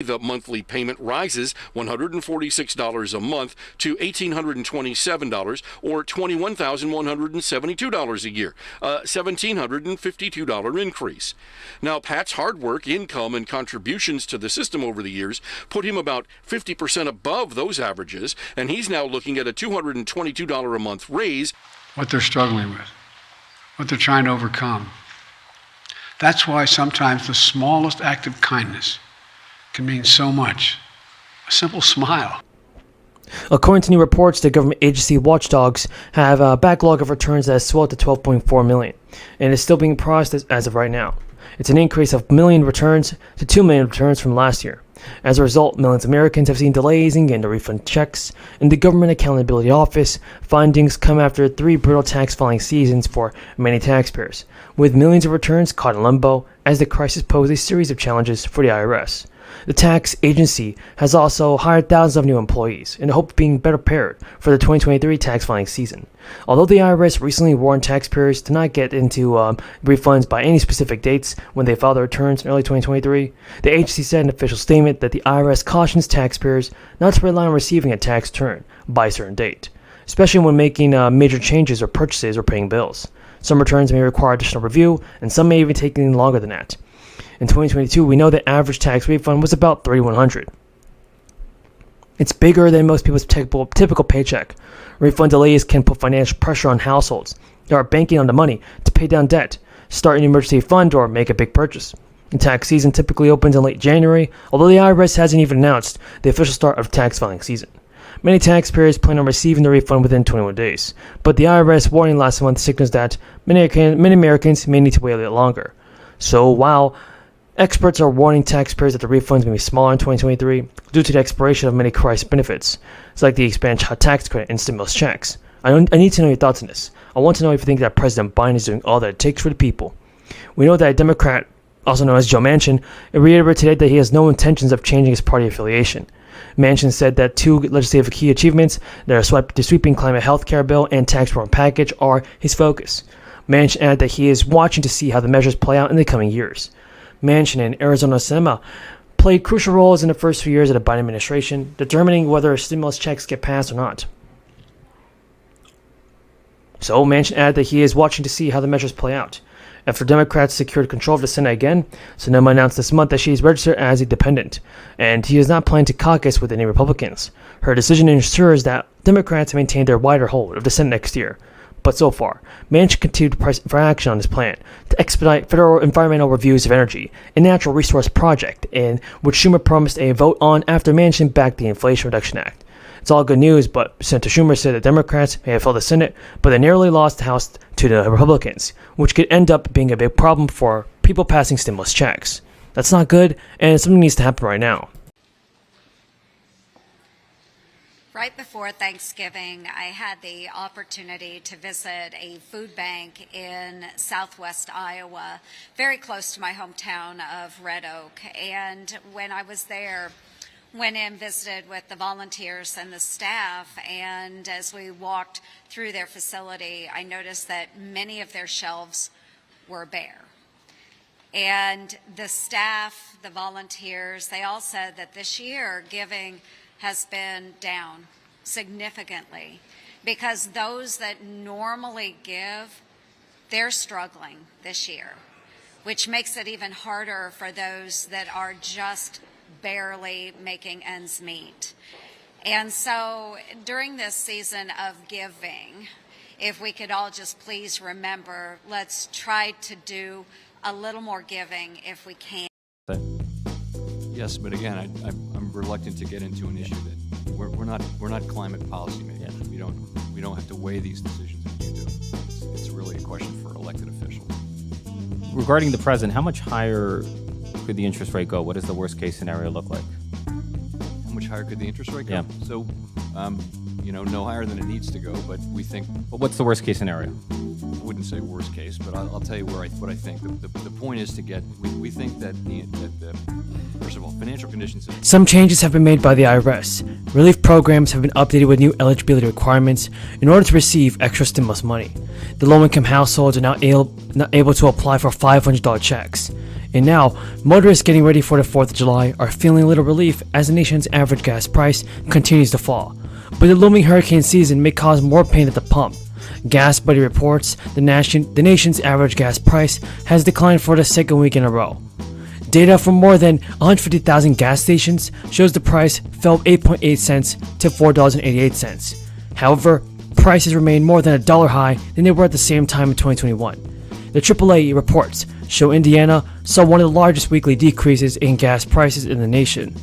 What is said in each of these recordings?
The monthly payment rises $146 a month to $1,827, or $21,172 a year, a $1,752 increase. Now, Pat's hard work, income, and contributions to the system over the years put him about 50% above those averages, and he's now looking at a $222 a month raise. What they're struggling with, what they're trying to overcome. That's why sometimes the smallest act of kindness can mean so much. A simple smile. According to new reports, the government agency watchdogs have a backlog of returns that has swelled to 12.4 million, and is still being processed as of right now. It's an increase of 1 million returns to 2 million returns from last year. As a result, millions of Americans have seen delays in getting their refund checks. In the Government Accountability Office, findings come after 3 brutal tax filing seasons for many taxpayers, with millions of returns caught in limbo as the crisis posed a series of challenges for the IRS. The tax agency has also hired thousands of new employees in the hope of being better prepared for the 2023 tax filing season. Although the IRS recently warned taxpayers to not get into refunds by any specific dates when they file their returns in early 2023, the agency said in an official statement that the IRS cautions taxpayers not to rely on receiving a tax return by a certain date, especially when making major changes or purchases or paying bills. Some returns may require additional review, and some may even take any longer than that. In 2022, we know the average tax refund was about $3,100. It's bigger than most people's typical paycheck. Refund delays can put financial pressure on households that are banking on the money to pay down debt, start an emergency fund, or make a big purchase. The tax season typically opens in late January, although the IRS hasn't even announced the official start of tax filing season. Many taxpayers plan on receiving the refund within 21 days, but the IRS warning last month signals that many Americans may need to wait a little longer. So while experts are warning taxpayers that the refunds may be smaller in 2023 due to the expiration of many crisis benefits, it's like the expanded child tax credit and stimulus checks. I need to know your thoughts on this. I want to know if you think that President Biden is doing all that it takes for the people. We know that a Democrat, also known as Joe Manchin, reiterated today that he has no intentions of changing his party affiliation. Manchin said that 2 legislative key achievements, the sweeping climate health care bill and tax reform package, are his focus. Manchin added that he is watching to see how the measures play out in the coming years. Manchin and Arizona Sinema played crucial roles in the first few years of the Biden administration, determining whether stimulus checks get passed or not. So Manchin added that he is watching to see how the measures play out. After Democrats secured control of the Senate again, Sinema announced this month that she is registered as a dependent, and he is not planning to caucus with any Republicans. Her decision ensures that Democrats maintain their wider hold of the Senate next year. But so far, Manchin continued to press for action on his plan to expedite federal environmental reviews of energy, a natural resource project, in which Schumer promised a vote on after Manchin backed the Inflation Reduction Act. It's all good news, but Senator Schumer said that Democrats may have filled the Senate, but they narrowly lost the House to the Republicans, which could end up being a big problem for people passing stimulus checks. That's not good, and something needs to happen right now. Right before Thanksgiving, I had the opportunity to visit a food bank in southwest Iowa, very close to my hometown of Red Oak. And when I was there, went in, visited with the volunteers and the staff, and as we walked through their facility, I noticed that many of their shelves were bare. And the staff, the volunteers, they all said that this year giving has been down significantly because those that normally give, they're struggling this year, which makes it even harder for those that are just barely making ends meet. And so during this season of giving, if we could all just please remember, let's try to do a little more giving if we can. Yes, but again, I'm reluctant to get into an issue that we're not climate policymakers. Yeah. We don't have to weigh these decisions as you do. It's really a question for elected officials. Regarding the president, how much higher could the interest rate go? What does the worst case scenario look like? How much higher could the interest rate go? Yeah. So, no higher than it needs to go, but we think. But what's the worst case scenario? I wouldn't say worst case, but I'll tell you what I think. The point is to get. We think that first of all, financial conditions. Some changes have been made by the IRS. Relief programs have been updated with new eligibility requirements in order to receive extra stimulus money. The low-income households are now able to apply for $500 checks. And now, motorists getting ready for the 4th of July are feeling a little relief as the nation's average gas price continues to fall. But the looming hurricane season may cause more pain at the pump. Gas Buddy reports the nation's average gas price has declined for the second week in a row. Data from more than 150,000 gas stations shows the price fell 8.8 cents to $4.88. However, prices remain more than $1 high than they were at the same time in 2021. The AAA reports show Indiana saw one of the largest weekly decreases in gas prices in the nation,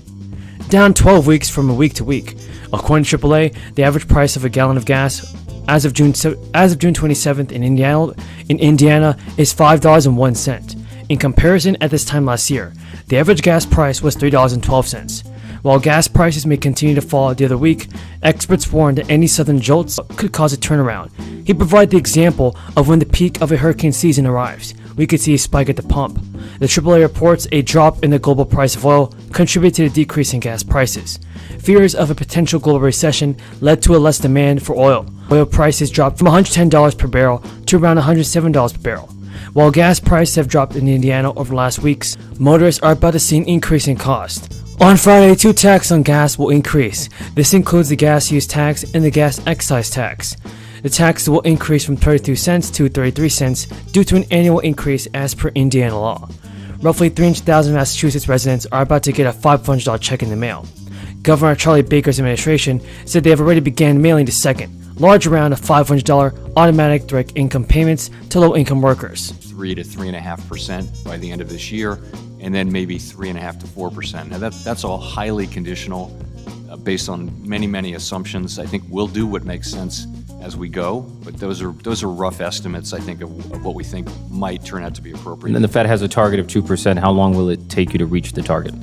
down 12 weeks from week to week. According to AAA, the average price of a gallon of gas as of June 27th in Indiana is $5.01. In comparison, at this time last year, the average gas price was $3.12. While gas prices may continue to fall the other week, experts warn that any sudden jolts could cause a turnaround. He provided the example of when the peak of a hurricane season arrives. We could see a spike at the pump. The AAA reports a drop in the global price of oil contributed to the decrease in gas prices. Fears of a potential global recession led to a less demand for oil. Oil prices dropped from $110 per barrel to around $107 per barrel. While gas prices have dropped in Indiana over the last weeks, motorists are about to see an increase in cost. On Friday, 2 taxes on gas will increase. This includes the gas use tax and the gas excise tax. The taxes will increase from 32 cents to 33 cents due to an annual increase as per Indiana law. Roughly 300,000 Massachusetts residents are about to get a $500 check in the mail. Governor Charlie Baker's administration said they have already begun mailing the second, large round of $500 automatic direct income payments to low-income workers. 3 to 3.5% by the end of this year, and then maybe 3.5 to 4%. Now that's all highly conditional, based on many assumptions. I think we'll do what makes sense as we go, but those are rough estimates, I think, of what we think might turn out to be appropriate. And then the Fed has a target of 2%. How long will it take you to reach the target?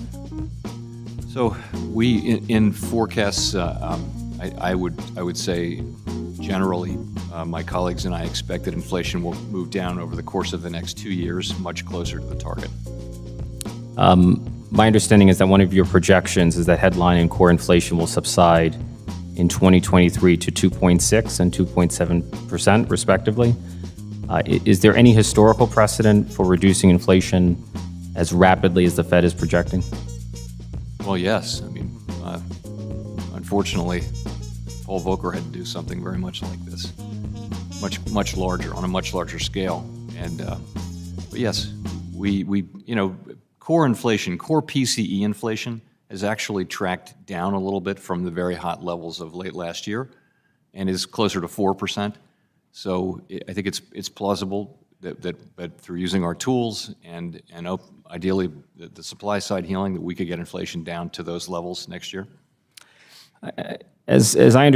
So we, in forecasts, I would say generally, my colleagues and I expect that inflation will move down over the course of the next 2 years, much closer to the target. My understanding is that one of your projections is that headline and core inflation will subside in 2023 to 2.6 and 2.7% respectively. Is there any historical precedent for reducing inflation as rapidly as the Fed is projecting? Well, yes. I mean, unfortunately, Paul Volcker had to do something very much like this, much larger, on a much larger scale. And but yes, we core inflation, core PCE inflation has actually tracked down a little bit from the very hot levels of late last year, and is closer to 4%. So I think it's plausible that through using our tools and ideally the supply side healing, that we could get inflation down to those levels next year. As I understand.